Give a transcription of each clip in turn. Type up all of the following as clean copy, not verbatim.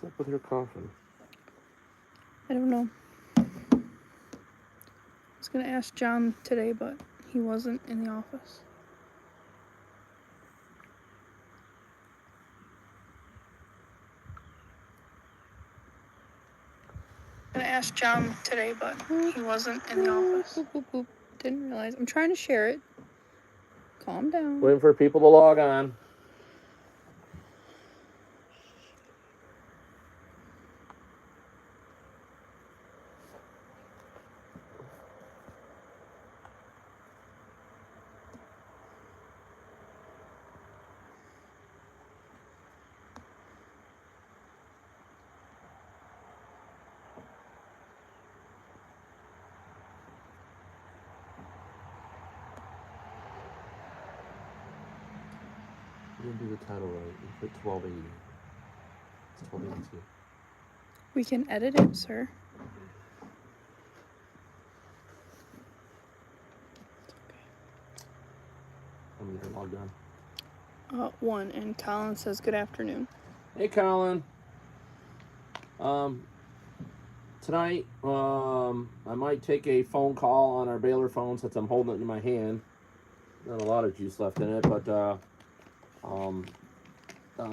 What's up with her coughing? I don't know. I was gonna ask John today, but he wasn't in the office. I was gonna ask John today, but he wasn't in the office. Boop, boop, boop. Didn't realize. I'm trying to share it. Calm down. Waiting for people to log on. You didn't do the title right. You put 1280. It's 1282. We can edit it, sir. How many are logged on? 1, and Colin says good afternoon. Hey, Colin. Tonight, I might take a phone call on our Baler phone since I'm holding it in my hand. Not a lot of juice left in it, but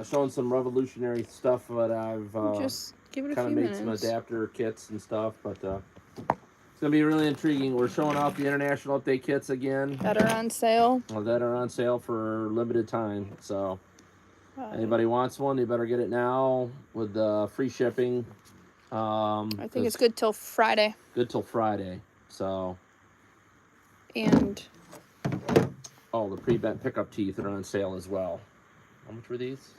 showing some revolutionary stuff that I've just give it a kind few of made minutes. some adapter kits and stuff, but it's gonna be really intriguing. We're showing off the international update kits again That are on sale. that are on sale for limited time. So anybody wants one, you better get it now with free shipping. I think it's good till Friday. Good till Friday. So. And. Oh, the pre-bent pickup teeth are on sale as well. How much were these?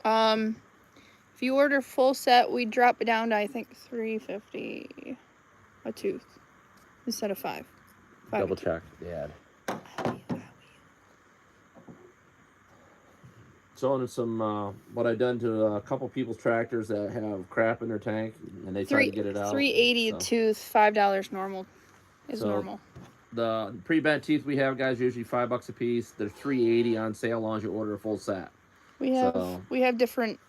If you order full set, we drop it down to I think $3.50 a tooth instead of $5. Double check the ad. Showing some what I've done to a couple people's tractors that have crap in their tank and they try to get it out. $3.80 a tooth, $5 normal is normal. The pre-bent teeth we have, guys, usually $5 a piece. They're $3.80 on sale as long as you order a full set. We have different.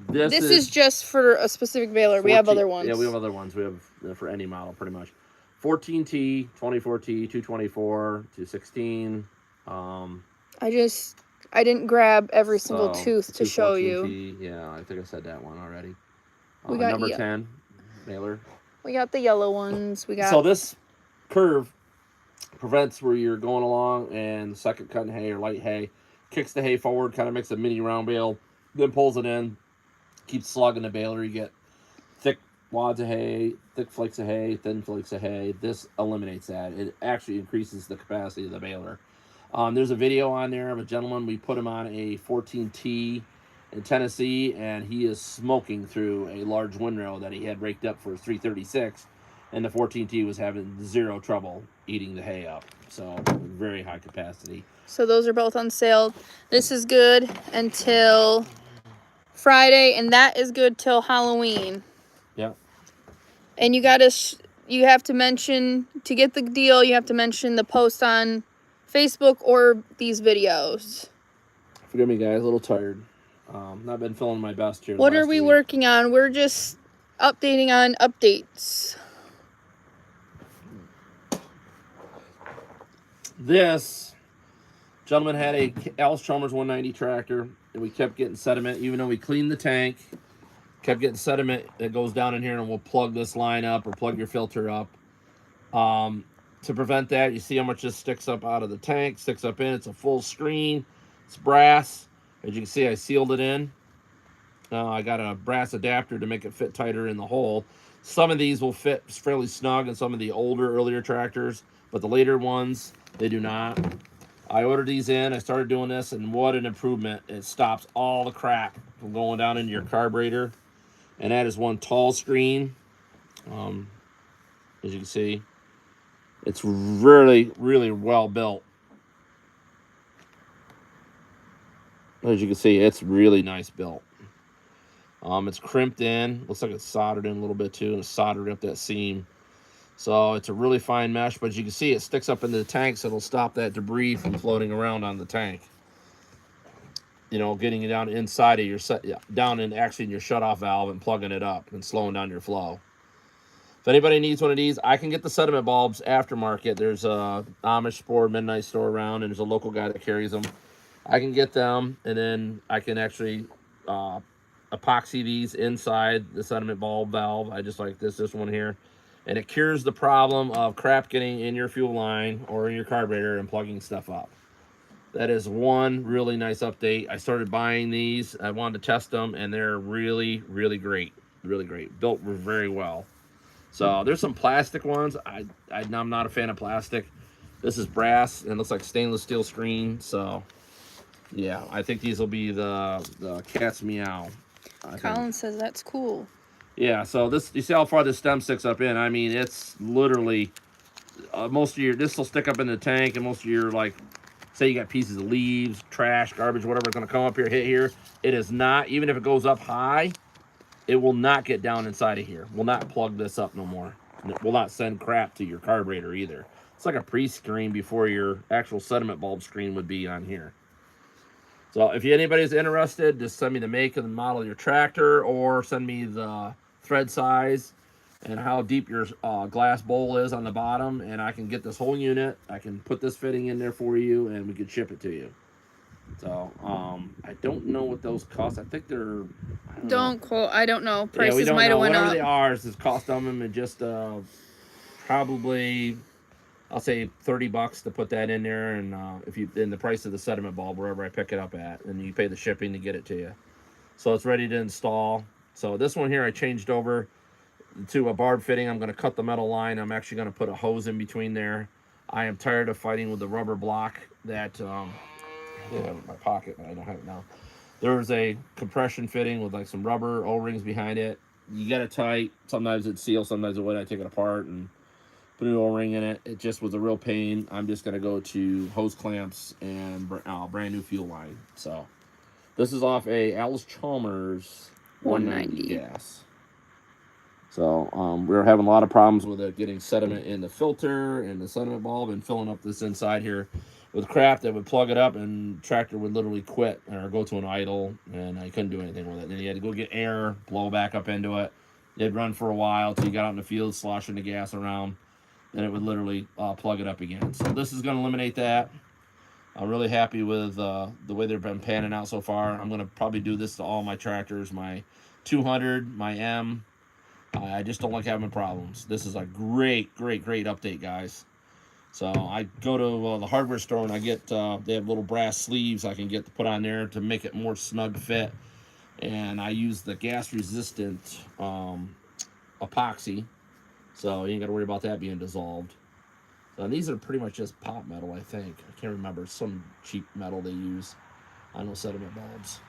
This is just for a specific baler. 14, we have other ones. Yeah, we have other ones. We have for any model pretty much. 14T, 24T, 224, 216. I didn't grab every single tooth to show you. Yeah, I think I said that one already. We got number 10, Baler. We got the yellow ones. So this curve prevents where you're going along and the second cutting hay or light hay, kicks the hay forward, kind of makes a mini round bale, then pulls it in, keeps slugging the baler. You get thick wads of hay, thick flakes of hay, thin flakes of hay. This eliminates that. It actually increases the capacity of the baler. There's a video on there of a gentleman. We put him on a 14T in Tennessee, and he is smoking through a large windrow that he had raked up for his 336, and the 14T was having zero trouble eating the hay up. So very high capacity. So those are both on sale. This is good until Friday, and that is good till Halloween. Yeah. And you have to mention, to get the deal, you have to mention the post on Facebook or these videos. Forgive me, guys, a little tired. Not been feeling my best here. What are we working on? We're just updating on updates. This gentleman had a Alice Chalmers 190 tractor, and we kept getting sediment, even though we cleaned the tank. Kept getting sediment that goes down in here, and we'll plug this line up or plug your filter up. To prevent that, you see how much this sticks up out of the tank, sticks up in. It's a full screen. It's brass. As you can see, I sealed it in. I got a brass adapter to make it fit tighter in the hole. Some of these will fit fairly snug in some of the earlier tractors, but the later ones, they do not. I ordered these in. I started doing this, and what an improvement. It stops all the crap from going down into your carburetor. And that is one tall screen. As you can see, it's really, really well built. As you can see, it's really nice built. It's crimped in. Looks like it's soldered in a little bit too, and it's soldered up that seam. So it's a really fine mesh, but as you can see, it sticks up into the tank, so it'll stop that debris from floating around on the tank. you know, getting it down inside of your down in actually in your shutoff valve and plugging it up and slowing down your flow. If anybody needs one of these, I can get the sediment bulbs aftermarket. There's a Amish Sport midnight store around, and there's a local guy that carries them. I can get them, and then I can actually epoxy these inside the sediment bulb valve. I just like this one here, and it cures the problem of crap getting in your fuel line or in your carburetor and plugging stuff up. That is one really nice update. I started buying these. I wanted to test them, and they're really, really great. Really great. Built very well. So there's some plastic ones. I'm not a fan of plastic. This is brass and looks like stainless steel screen. So yeah, I think these will be the cat's meow. Colin says that's cool. Yeah. So this, you see how far this stem sticks up in? I mean, it's literally most of your, this will stick up in the tank, and most of your, like, say you got pieces of leaves, trash, garbage, whatever, it's gonna come up here, hit here. It is not, even if it goes up high, it will not get down inside of here. Will not plug this up no more. It will not send crap to your carburetor either. It's like a pre-screen before your actual sediment bulb screen would be on here. So if anybody's interested, just send me the make and the model of your tractor, or send me the thread size and how deep your glass bowl is on the bottom, and I can get this whole unit. I can put this fitting in there for you, and we could ship it to you. So I don't know what those cost. I think they're, Don't quote. I don't know. Prices we don't might know. have went Whatever up. they are, is cost them, and just probably, I'll say $30 to put that in there, and if you, in the price of the sediment bulb wherever I pick it up at, and you pay the shipping to get it to you. So it's ready to install. So this one here I changed over to a barb fitting. I'm going to cut the metal line. I'm actually going to put a hose in between there. I am tired of fighting with the rubber block that I did have in my pocket, but I don't have it now. There's a compression fitting with like some rubber O-rings behind it. You get it tight. Sometimes it seals, sometimes it would. I take it apart and put an O-ring in it. It just was a real pain. I'm just going to go to hose clamps and brand new fuel line. So this is off a Alice Chalmers 190 gas. So we were having a lot of problems with it getting sediment in the filter and the sediment bulb, and filling up this inside here with crap that would plug it up, and tractor would literally quit or go to an idle, and I couldn't do anything with it. Then you had to go get air, blow back up into it. It'd run for a while till you got out in the field sloshing the gas around. Then it would literally plug it up again. So this is going to eliminate that. I'm really happy with the way they've been panning out so far. I'm going to probably do this to all my tractors, my 200, my M. I just don't like having problems. This is a great update, guys. So I go to the hardware store, and I get, they have little brass sleeves I can get to put on there to make it more snug fit. And I use the gas resistant epoxy. So you ain't got to worry about that being dissolved. So these are pretty much just pop metal, I think. I can't remember. Some cheap metal they use. I know sediment bulbs.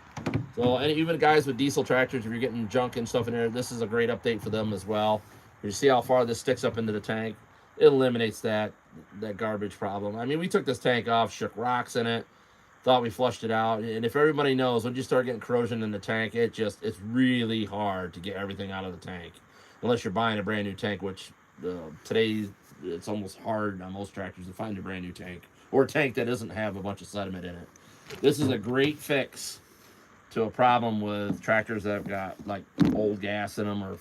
So, and even guys with diesel tractors, if you're getting junk and stuff in there, this is a great update for them as well. You see how far this sticks up into the tank. It eliminates that garbage problem. I mean, we took this tank off, shook rocks in it, thought we flushed it out. And if everybody knows, when you start getting corrosion in the tank, it's really hard to get everything out of the tank. Unless you're buying a brand new tank, which today it's almost hard on most tractors to find a brand new tank, or a tank that doesn't have a bunch of sediment in it. This is a great fix to a problem with tractors that have got like old gas in them, or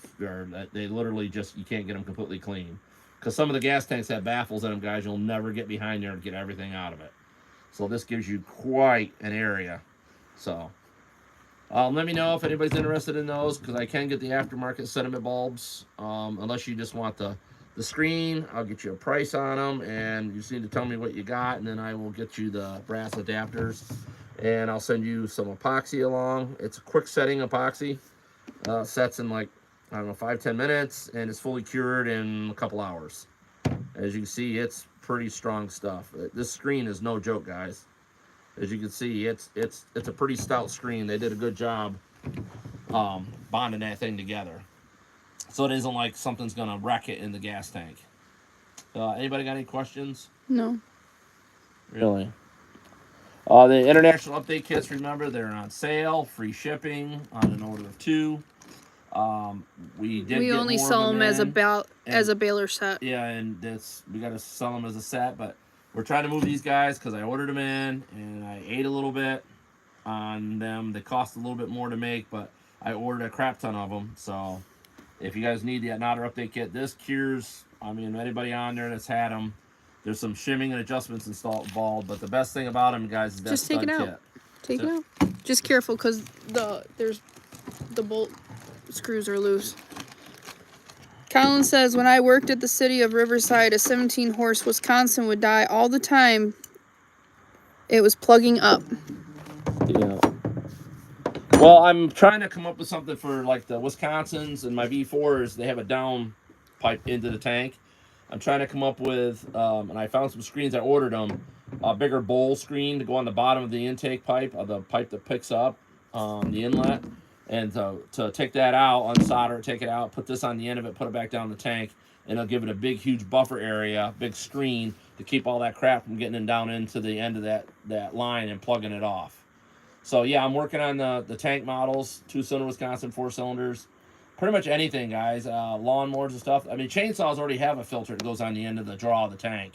they literally just, you can't get them completely clean. Because some of the gas tanks have baffles in them, guys. You'll never get behind there and get everything out of it. So this gives you quite an area. So let me know if anybody's interested in those, because I can get the aftermarket sediment bulbs. Unless you just want the screen, I'll get you a price on them, and you just need to tell me what you got, and then I will get you the brass adapters, and I'll send you some epoxy along. It's a quick setting epoxy. Sets in like, I don't know, 5-10 minutes, and it's fully cured in a couple hours. As you can see, it's pretty strong stuff. This screen is no joke, guys. As you can see, it's a pretty stout screen. They did a good job bonding that thing together, so it isn't like something's gonna wreck it in the gas tank. Anybody got any questions? No. Really? The international update kits, remember, they're on sale, free shipping on an order of 2. We only sell them as a Baler set. Yeah, and we got to sell them as a set, but we're trying to move these guys because I ordered them in and I ate a little bit, on them. They cost a little bit more to make, but I ordered a crap ton of them. So if you guys need the Otter update kit, this cures. I mean, anybody on there that's had them, there's some shimming and adjustments involved. But the best thing about them, guys, is that Just take stud it out. kit. Take it out. Just careful, because the bolt screws are loose. Colin says, when I worked at the city of Riverside, a 17-horse Wisconsin would die all the time. It was plugging up. Yeah. Well, I'm trying to come up with something for like the Wisconsins and my V4s. They have a down pipe into the tank. I'm trying to come up with, and I found some screens. I ordered them, a bigger bowl screen to go on the bottom of the intake pipe, the pipe that picks up the inlet, and to take that out, unsolder it, take it out, put this on the end of it, put it back down the tank, and it'll give it a big, huge buffer area, big screen to keep all that crap from getting down into the end of that line and plugging it off. So yeah, I'm working on the tank models, 2-cylinder Wisconsin, 4 cylinders, pretty much anything, guys. Lawnmowers and stuff. I mean, chainsaws already have a filter that goes on the end of the draw of the tank.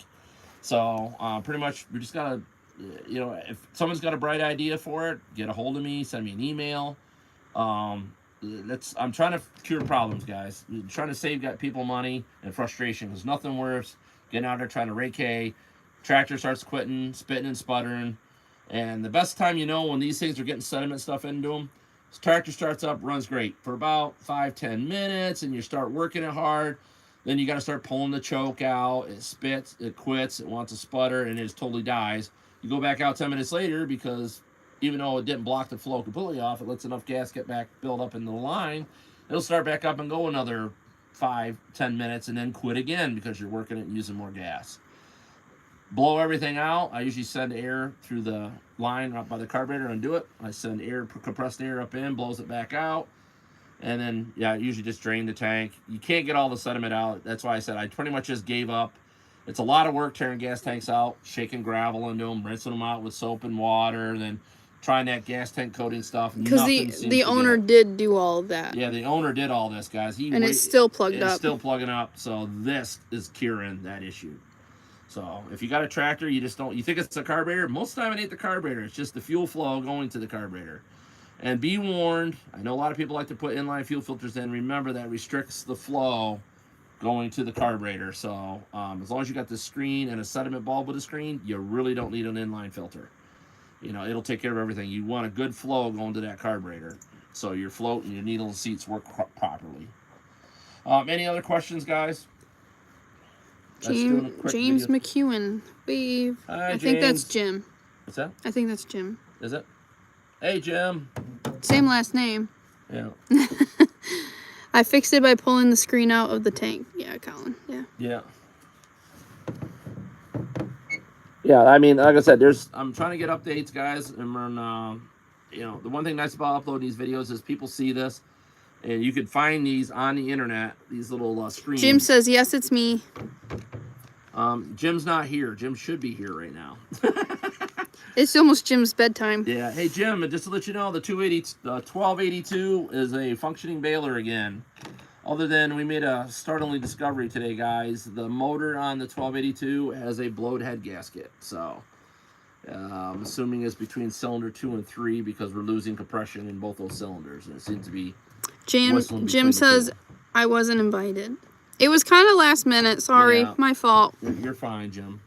So pretty much we just gotta, if someone's got a bright idea for it, get a hold of me, send me an email. I'm trying to cure problems, guys. I'm trying to save people money and frustration. There's nothing worse getting out there trying to rake hay. Tractor starts quitting, spitting and sputtering. And the best time when these things are getting sediment stuff into them, this tractor starts up, runs great for about 5-10 minutes, and you start working it hard. Then you got to start pulling the choke out. It spits, it quits, it wants to sputter, and it just totally dies. You go back out 10 minutes later because even though it didn't block the flow completely off, it lets enough gas get back, build up in the line. It'll start back up and go another 5-10 minutes and then quit again because you're working it and using more gas. Blow everything out. I usually send air through the line up by the carburetor and do it. I send compressed air up in, blows it back out. And then, I usually just drain the tank. You can't get all the sediment out. That's why I said I pretty much just gave up. It's a lot of work tearing gas tanks out, shaking gravel into them, rinsing them out with soap and water, and then trying that gas tank coating stuff. Because the owner did do all of that. Yeah, the owner did all this, guys. It's still plugged up. It's still plugging up, so this is curing that issue. So if you got a tractor, you think it's the carburetor. Most of the time it ain't the carburetor. It's just the fuel flow going to the carburetor. And be warned, I know a lot of people like to put inline fuel filters in. Remember that restricts the flow going to the carburetor. So as long as you got the screen and a sediment bulb with a screen, you really don't need an inline filter. It'll take care of everything. You want a good flow going to that carburetor, so your float and your needle and seats work properly. Any other questions, guys? James McEwen. Hi, I think that's Jim. What's that? I think that's Jim. Is it? Hey, Jim. Same last name. Yeah. I fixed it by pulling the screen out of the tank. Yeah, Colin. Yeah. Yeah. Yeah, I mean, like I said, I'm trying to get updates, guys, and the one thing nice about uploading these videos is people see this, and you can find these on the internet, these little screens. Jim says, yes, it's me. Jim's not here. Jim should be here right now. It's almost Jim's bedtime. Yeah. Hey, Jim, just to let you know, the 1282 is a functioning baler again. Other than we made a startling discovery today, guys. The motor on the 1282 has a blowed head gasket. So I'm assuming it's between cylinder 2 and 3 because we're losing compression in both those cylinders. And it seems to be Jim says, I wasn't invited. It was kind of last minute. Sorry, my fault. You're fine, Jim.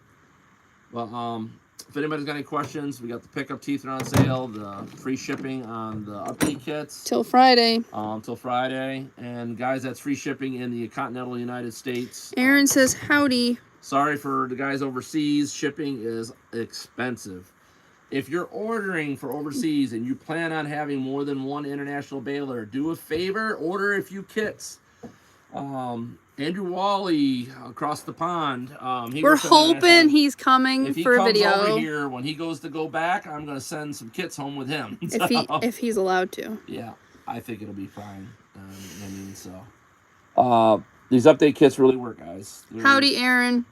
Well, if anybody's got any questions, we got the pickup teeth are on sale, the free shipping on the update kits. Till Friday. Till Friday. And guys, that's free shipping in the continental United States. Aaron says, howdy. Sorry for the guys overseas. Shipping is expensive. If you're ordering for overseas and you plan on having more than one international baler, do a favor, order a few kits. Andrew Wally across the pond. We're hoping he's coming for a video. If he comes over here, when he goes to go back, I'm going to send some kits home with him. If he's allowed to. Yeah, I think it'll be fine. These update kits really work, guys. Howdy, Aaron.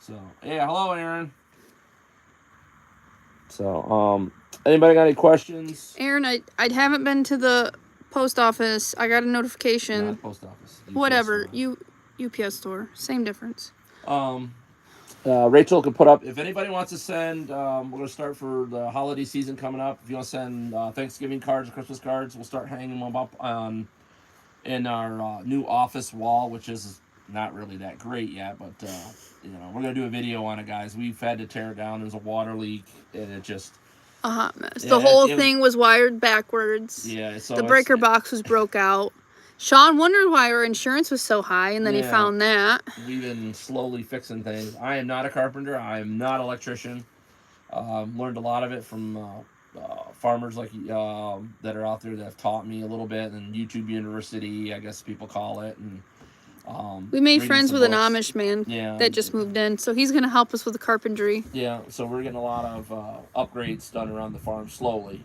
So, yeah, hello, Aaron. So, anybody got any questions? Aaron, I haven't been to the post office. I got a notification. Not post office. UPS Whatever. store. UPS store. Same difference. Rachel can put up, if anybody wants to send, we're going to start for the holiday season coming up. If you want to send Thanksgiving cards, Christmas cards, we'll start hanging them up on in our new office wall, which is not really that great yet, but we're going to do a video on it, guys. We've had to tear it down. There's a water leak, and it just... A hot mess. Yeah, The whole thing was wired backwards. Yeah, so the breaker box was broke out. Sean wondered why our insurance was so high, and then he found that. We've been slowly fixing things. I am not a carpenter. I am not an electrician. Learned a lot of it from farmers like that are out there that have taught me a little bit, and YouTube University, I guess people call it. And we made friends with books. an Amish man that just moved in, so he's going to help us with the carpentry. Yeah, so we're getting a lot of upgrades done around the farm slowly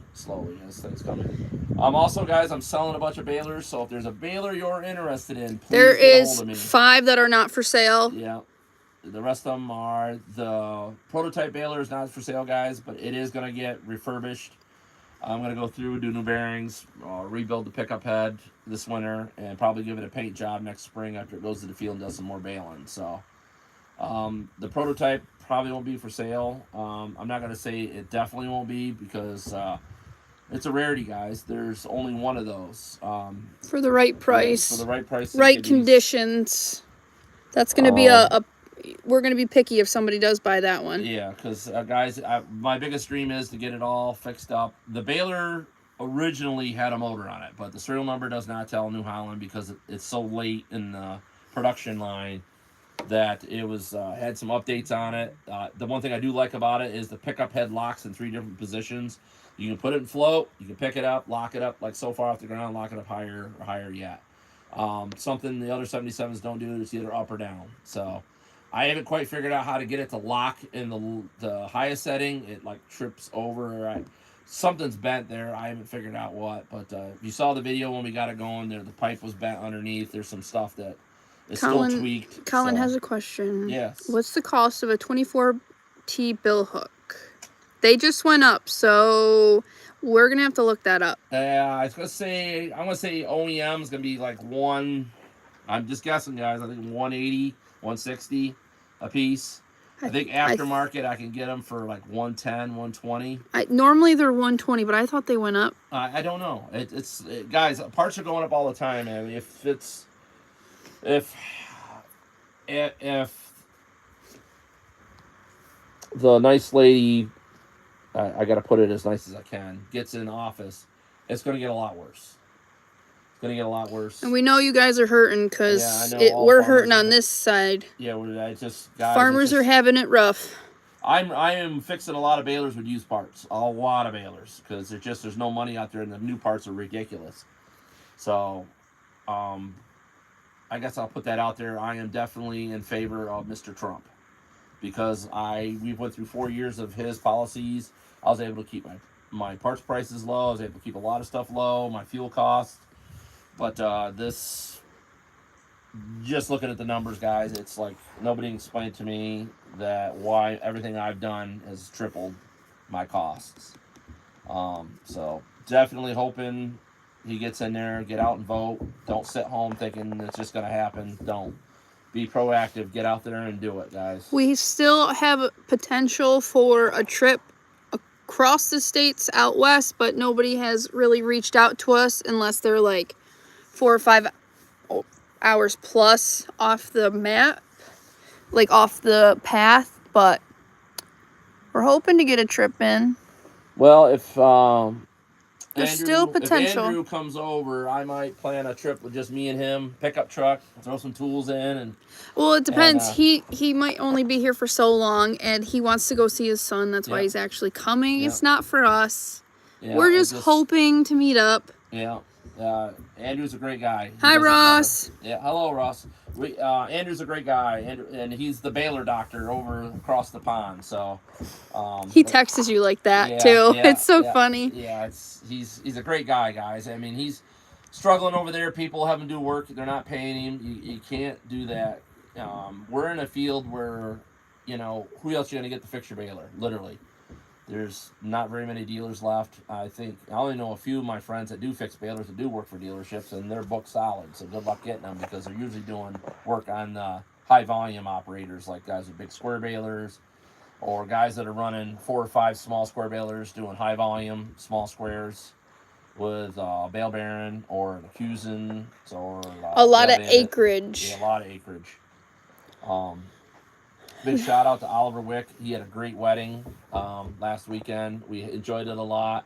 as things come in. Also, guys, I'm selling a bunch of balers, so if there's a baler you're interested in, please there get a hold of me. is 5 that are not for sale. Yeah. The rest of them are, the prototype baler is not for sale, guys, but it is going to get refurbished. I'm going to go through, do new bearings, rebuild the pickup head this winter, and probably give it a paint job next spring after it goes to the field and does some more baling. So the prototype probably won't be for sale. I'm not going to say it definitely won't be because it's a rarity, guys. There's only one of those. For the right price. For the right price. Right conditions. That's going to be we're going to be picky if somebody does buy that one. Yeah, because, guys, my biggest dream is to get it all fixed up. The baler originally had a motor on it, but the serial number does not tell New Holland because it's so late in the production line that it was had some updates on it. The one thing I do like about it is the pickup head locks in 3 different positions. You can put it in float, you can pick it up, lock it up like so far off the ground, lock it up higher or higher yet. Something the other 77s don't do is either up or down. So I haven't quite figured out how to get it to lock in the highest setting. It like trips over. Something's bent there. I haven't figured out what. But if you saw the video when we got it going, there the pipe was bent underneath. There's some stuff that is still tweaked. Colin has a question. Yes. What's the cost of a 24T bill hook? They just went up, so we're gonna have to look that up. I was gonna say OEM is gonna be like I'm just guessing, guys. I think 180. 160 a piece. I think aftermarket I can get them for like 110, 120. Normally they're 120, but I thought they went up. I don't know. Guys, parts are going up all the time. I mean, if the nice lady, I got to put it as nice as I can, gets in office, it's going to get a lot worse. Going to get a lot worse. And we know you guys are hurting because we're hurting on this side. Yeah, guys, farmers are having it rough. I am fixing a lot of balers with used parts, a lot of balers, because there's no money out there, and the new parts are ridiculous. So, I guess I'll put that out there. I am definitely in favor of Mr. Trump because we went through 4 years of his policies. I was able to keep my parts prices low. I was able to keep a lot of stuff low. My fuel costs. But just looking at the numbers, guys, it's like nobody explained to me that why everything I've done has tripled my costs. So definitely hoping he gets in there, get out and vote. Don't sit home thinking it's just going to happen. Don't. Be proactive. Get out there and do it, guys. We still have potential for a trip across the states out west, but nobody has really reached out to us unless they're like 4 or 5 hours plus off the map, like off the path, but we're hoping to get a trip in. Well, if there's still potential. If Andrew comes over, I might plan a trip with just me and him, pickup truck, throw some tools in, and well, it depends. He might only be here for so long, and he wants to go see his son. That's why he's actually coming. It's not for us. We're just hoping to meet up. Yeah. Andrew's a great guy. Hi, Ross. Yeah, hello, Ross. Andrew's a great guy, and he's the Baler doctor over across the pond. So he texts you like that too. It's so funny. Yeah, he's a great guy, guys. I mean, he's struggling over there. People have him do work; they're not paying him. You can't do that. We're in a field where, who else are you gonna get to fix your baler? Literally. There's not very many dealers left. I only know a few of my friends that do fix balers that do work for dealerships, and they're booked solid. So good luck getting them because they're usually doing work on high volume operators, like guys with big square balers, or guys that are running 4 or 5 small square balers doing high volume small squares with Bale Baron or the Fusion or A lot Bale of Bandit. acreage. Yeah, a lot of acreage. Big shout out to Oliver Wick. He had a great wedding last weekend. We enjoyed it a lot.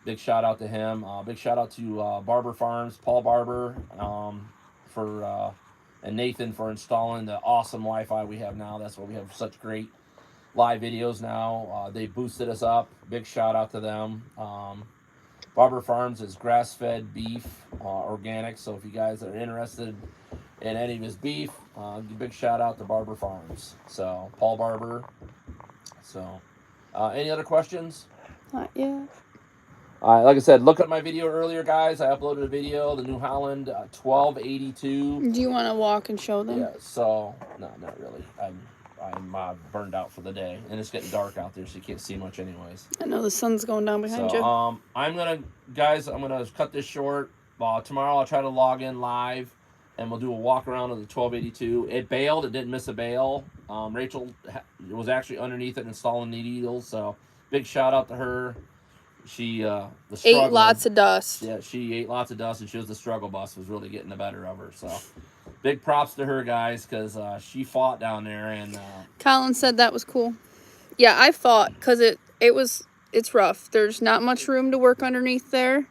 Big shout out to him. Big shout out to Barber Farms, Paul Barber, for and Nathan for installing the awesome Wi-Fi we have now. That's why we have such great live videos now. They boosted us up. Big shout out to them. Barber Farms is grass-fed beef, organic. So if you guys are interested in any of his beef, big shout out to Barber Farms. So Paul Barber. So any other questions? Not yet. Like I said, look at my video earlier, guys. I uploaded a video, the New Holland 1282. Do you want to walk and show them? Yeah. So no, not really. I'm burned out for the day, and it's getting dark out there, so you can't see much, anyways. I know the sun's going down behind So you. I'm gonna cut this short. Tomorrow I'll try to log in live, and we'll do a walk around of the 1282. It bailed. It didn't miss a bail. Rachel was actually underneath it installing the needles. So big shout out to her. She ate lots of dust. Yeah, she ate lots of dust, and she was the struggle bus was really getting the better of her. So big props to her, guys, because she fought down there. And Colin said that was cool. Yeah, I fought because it's rough. There's not much room to work underneath there,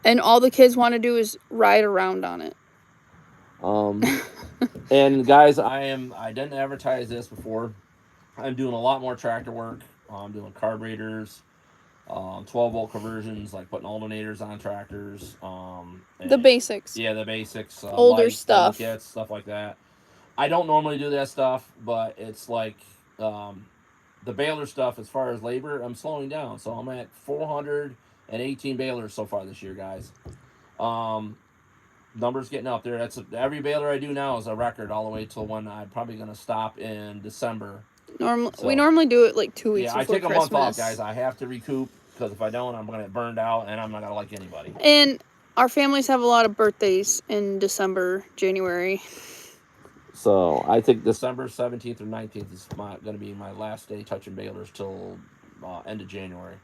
and all the kids want to do is ride around on it. And guys, I didn't advertise this before. I'm doing a lot more tractor work. I'm doing carburetors, 12-volt conversions, like putting alternators on tractors. The basics. Yeah, the basics. Older lights, stuff. Kits, stuff like that. I don't normally do that stuff, but it's like the baler stuff as far as labor, I'm slowing down. So I'm at 418 balers so far this year, guys. Numbers getting up there. Every baler I do now is a record all the way till when I'm probably going to stop in December. We normally do it like 2 weeks before before I take Christmas. a month off, guys. I have to recoup, because if I don't, I'm going to get burned out, and I'm not going to like anybody. And our families have a lot of birthdays in December, January. So I think December 17th or 19th is going to be my last day touching balers till end of January.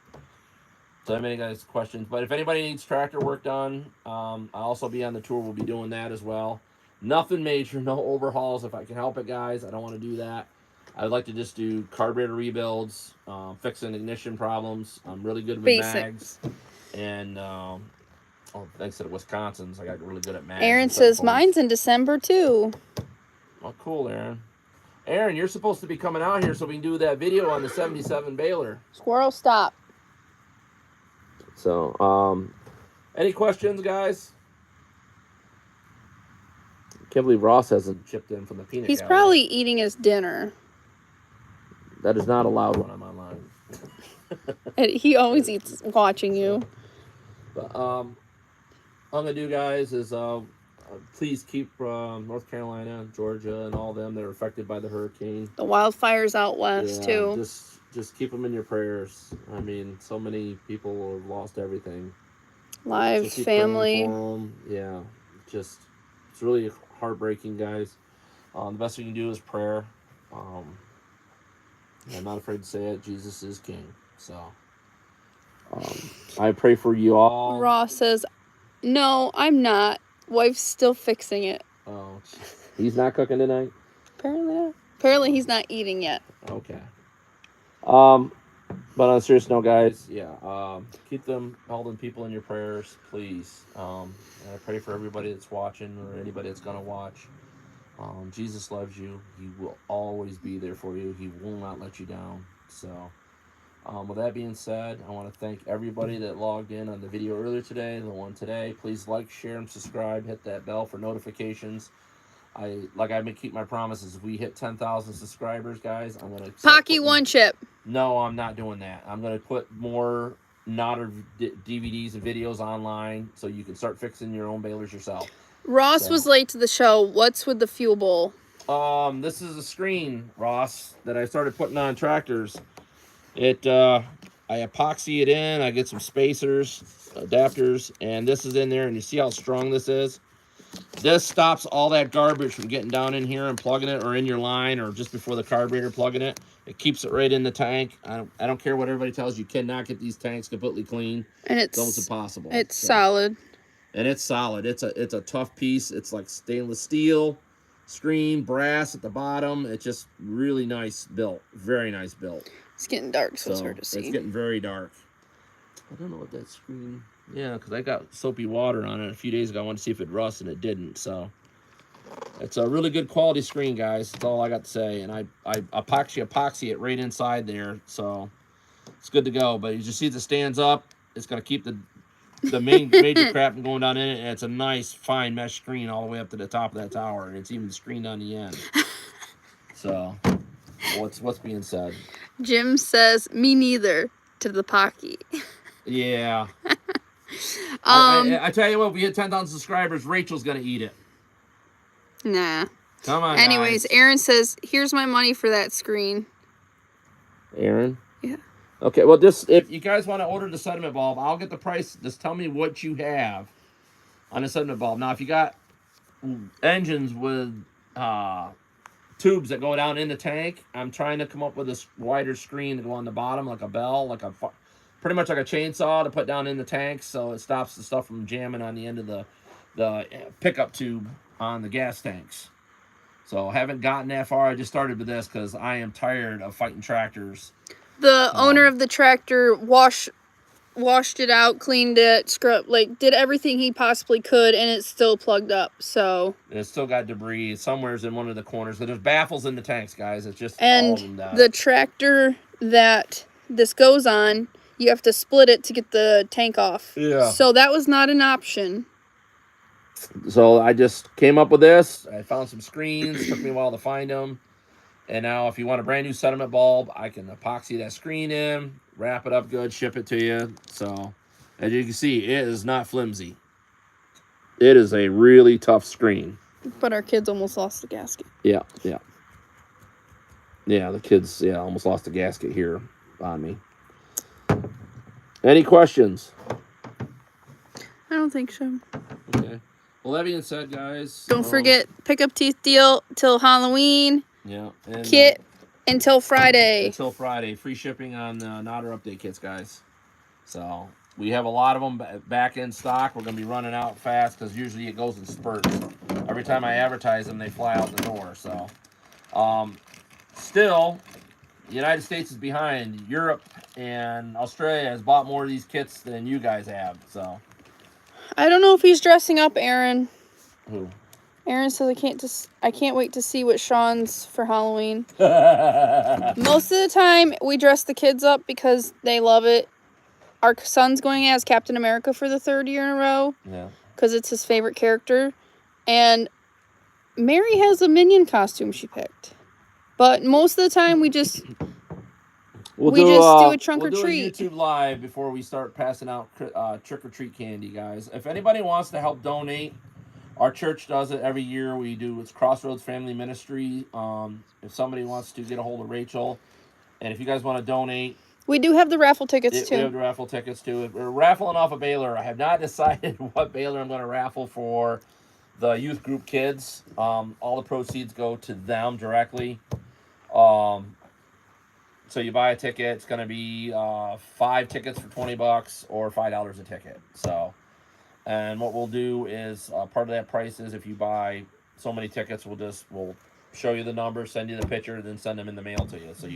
So if any guys questions, but if anybody needs tractor work done, I'll also be on the tour. We'll be doing that as well. Nothing major, no overhauls. If I can help it, guys, I don't want to do that. I would like to just do carburetor rebuilds, fixing ignition problems. I'm really good with mags. And thanks to the Wisconsins, I got really good at mags. Aaron says mine's in December too. Oh, cool, Aaron. Aaron, you're supposed to be coming out here so we can do that video on the 77 baler. Squirrel, stop. So, any questions, guys? Can't believe Ross hasn't chipped in from the peanut He's gallery. probably eating his dinner. That is not allowed when I'm online. He always eats watching you. But all I'm gonna do, guys, is please keep North Carolina, Georgia, and all them that are affected by the hurricane. The wildfires out west too. Just keep them in your prayers. I mean, so many people have lost everything. Lives, family. Yeah, it's really heartbreaking, guys. The best we can do is prayer. I'm not afraid to say it. Jesus is King. So I pray for you all. Ross says, "No, I'm not. Wife's still fixing it." Oh, he's not cooking tonight? Apparently not. Apparently he's not eating yet. Okay. But on a serious note, guys, keep them holding people in your prayers, please. And I pray for everybody that's watching or anybody that's gonna watch. Jesus loves you. He will always be there for you. He will not let you down. So, with that being said, I want to thank everybody that logged in on the video earlier today, the one today. Please like, share, and subscribe. Hit that bell for notifications. I'm gonna keep my promises. If we hit 10,000 subscribers, guys, I'm gonna Pocky one chip. No, I'm not doing that. I'm gonna put more Nodder DVDs and videos online so you can start fixing your own balers yourself. Ross was late to the show. What's with the fuel bowl? This is a screen, Ross, that I started putting on tractors. I epoxy it in. I get some spacers, adapters, and this is in there. And you see how strong this is? This stops all that garbage from getting down in here and plugging it, or in your line, or just before the carburetor plugging it. It keeps it right in the tank. I don't care what everybody tells you. You cannot get these tanks completely clean. And It's almost impossible. It's solid. And it's solid. It's a tough piece. It's like stainless steel, screen, brass at the bottom. It's just really nice built. Very nice built. It's getting dark, so it's hard to see. It's getting very dark. I don't know what that screen... Yeah, because I got soapy water on it a few days ago. I wanted to see if it rust, and it didn't. So it's a really good quality screen, guys. That's all I got to say. And I epoxy it right inside there, so it's good to go. But you just see it stands up. It's going to keep the major crap from going down in it. And it's a nice, fine mesh screen all the way up to the top of that tower. And it's even screened on the end. So what's being said? Jim says, me neither, to the Pocky. Yeah. I tell you what, if we hit 10,000 subscribers, Rachel's going to eat it. Nah. Come on, Anyways, guys. Aaron says, here's my money for that screen. Aaron? Yeah. Okay, well, if you guys want to order the sediment bulb, I'll get the price. Just tell me what you have on the sediment bulb. Now, if you got engines with tubes that go down in the tank, I'm trying to come up with this wider screen to go on the bottom, like a bell, pretty much like a chainsaw to put down in the tank, so it stops the stuff from jamming on the end of the pickup tube on the gas tanks. So I haven't gotten that far. I just started with this because I am tired of fighting tractors. The owner of the tractor washed it out, cleaned it, did everything he possibly could, and it's still plugged up. So it's still got debris somewhere's in one of the corners. There's baffles in the tanks, guys. It's just and all of them down. The tractor that this goes on, you have to split it to get the tank off. Yeah. So that was not an option. So I just came up with this. I found some screens. Took me a while to find them. And now if you want a brand new sediment bulb, I can epoxy that screen in, wrap it up good, ship it to you. So as you can see, it is not flimsy. It is a really tough screen. But our kids almost lost the gasket. Yeah. Yeah, the kids, almost lost the gasket here on me. Any questions? I don't think so. Okay. Well, that being said, guys. Don't forget, pickup teeth deal till Halloween. Yeah. And, kit until Friday. Until Friday. Free shipping on Nodder update kits, guys. So we have a lot of them back in stock. We're going to be running out fast because usually it goes in spurts. Every time I advertise them, they fly out the door. So still, the United States is behind. Europe and Australia has bought more of these kits than you guys have. So I don't know if he's dressing up, Aaron. Who? Aaron says I can't wait to see what Sean's for Halloween. Most of the time we dress the kids up because they love it. Our son's going as Captain America for the 3rd year in a row. Yeah. Because it's his favorite character. And Mary has a Minion costume she picked. But most of the time we just We'll do a trunk or treat. We'll do a YouTube live before we start passing out trick-or-treat candy, guys. If anybody wants to help donate, our church does it every year. It's Crossroads Family Ministry. If somebody wants to get a hold of Rachel, and if you guys want to donate. We do have the raffle tickets, too. We have the raffle tickets, too. We're raffling off a Baler. I have not decided what Baler I'm going to raffle for the youth group kids. All the proceeds go to them directly. So you buy a ticket, it's going to be 5 tickets for $20 or $5 a ticket. So, and what we'll do is part of that price is if you buy so many tickets, we'll show you the number, send you the picture, then send them in the mail to you. So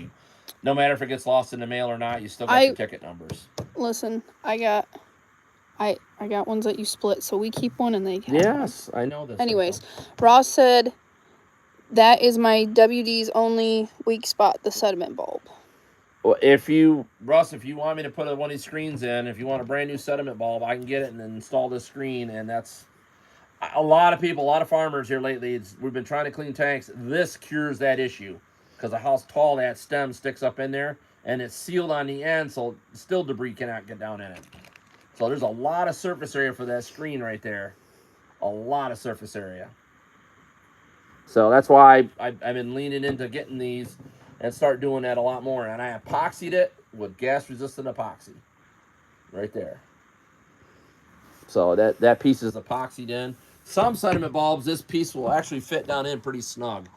no matter if it gets lost in the mail or not, you still got your ticket numbers. Listen, I got ones that you split, so we keep one and they get Yes, I know this. Anyways, Ross said that is my WD's only weak spot, the sediment bulb. Well, Russ, if you want me to put one of these screens in, if you want a brand new sediment bulb, I can get it and install this screen. And that's a lot of farmers here lately. We've been trying to clean tanks. This cures that issue because of how tall that stem sticks up in there, and it's sealed on the end, so still debris cannot get down in it. So there's a lot of surface area for that screen right there. A lot of surface area. So that's why I've been leaning into getting these and start doing that a lot more. And I epoxied it with gas-resistant epoxy right there. So that piece is epoxied in. some sediment bulbs, this piece will actually fit down in pretty snug.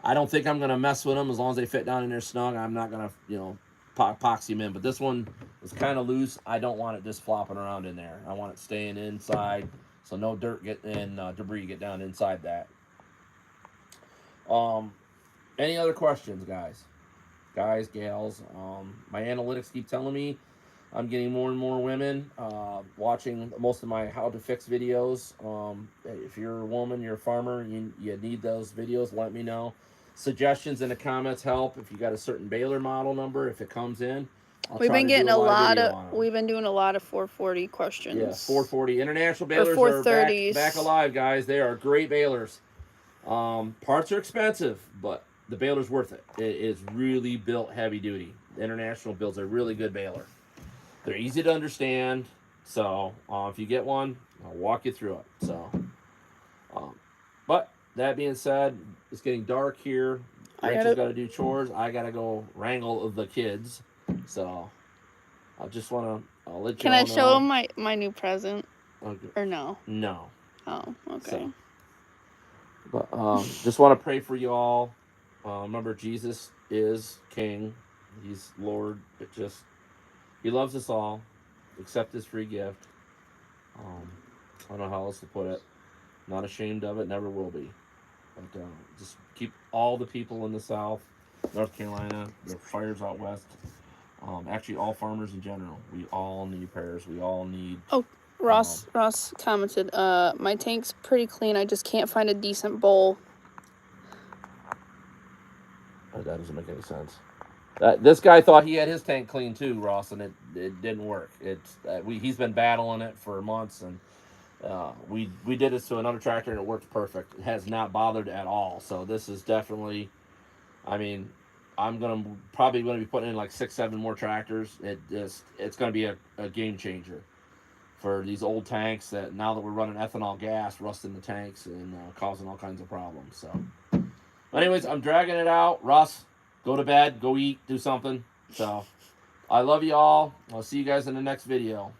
I don't think I'm going to mess with them as long as they fit down in there snug. I'm not going to, you know, epoxy them in. But this one is kind of loose. I don't want it just flopping around in there. I want it staying inside so no dirt and debris get down inside that. Any other questions, guys? Guys, gals? My analytics keep telling me I'm getting more and more women watching most of my how to fix videos. If you're a woman, you're a farmer, you need those videos, let me know. Suggestions in the comments help. If you got a certain baler model number, if it comes in, We've been getting a lot of. We've been doing a lot of 440 questions. Yeah, 440 international balers are back alive, guys. They are great balers. Parts are expensive, but the baler's worth it. It is really built heavy duty. The international builds a really good baler. They're easy to understand, so if you get one, I'll walk you through it. So, but that being said, it's getting dark here. Rachel's got to do chores. I got to go wrangle the kids. So, I just want to let you know. Can I show them my new present? Okay. Or no? No. Oh, okay. So, but just want to pray for you all. Remember, Jesus is King. He's Lord. He loves us all. Accept his free gift. I don't know how else to put it. Not ashamed of it. Never will be. But just keep all the people in the South, North Carolina, the fires out west. Actually, all farmers in general. We all need prayers. We all need. Oh, Ross commented, my tank's pretty clean. I just can't find a decent bowl. That doesn't make any sense. This guy thought he had his tank clean too, Ross, and it didn't work. He's been battling it for months, and we did this to another tractor, and it worked perfect. It has not bothered at all. So this is definitely, I mean, I'm probably gonna be putting in like 6-7 more tractors. It's gonna be a game changer for these old tanks that now that we're running ethanol gas, rusting the tanks and causing all kinds of problems. So, anyways, I'm dragging it out. Russ, go to bed, go eat, do something. So, I love you all. I'll see you guys in the next video.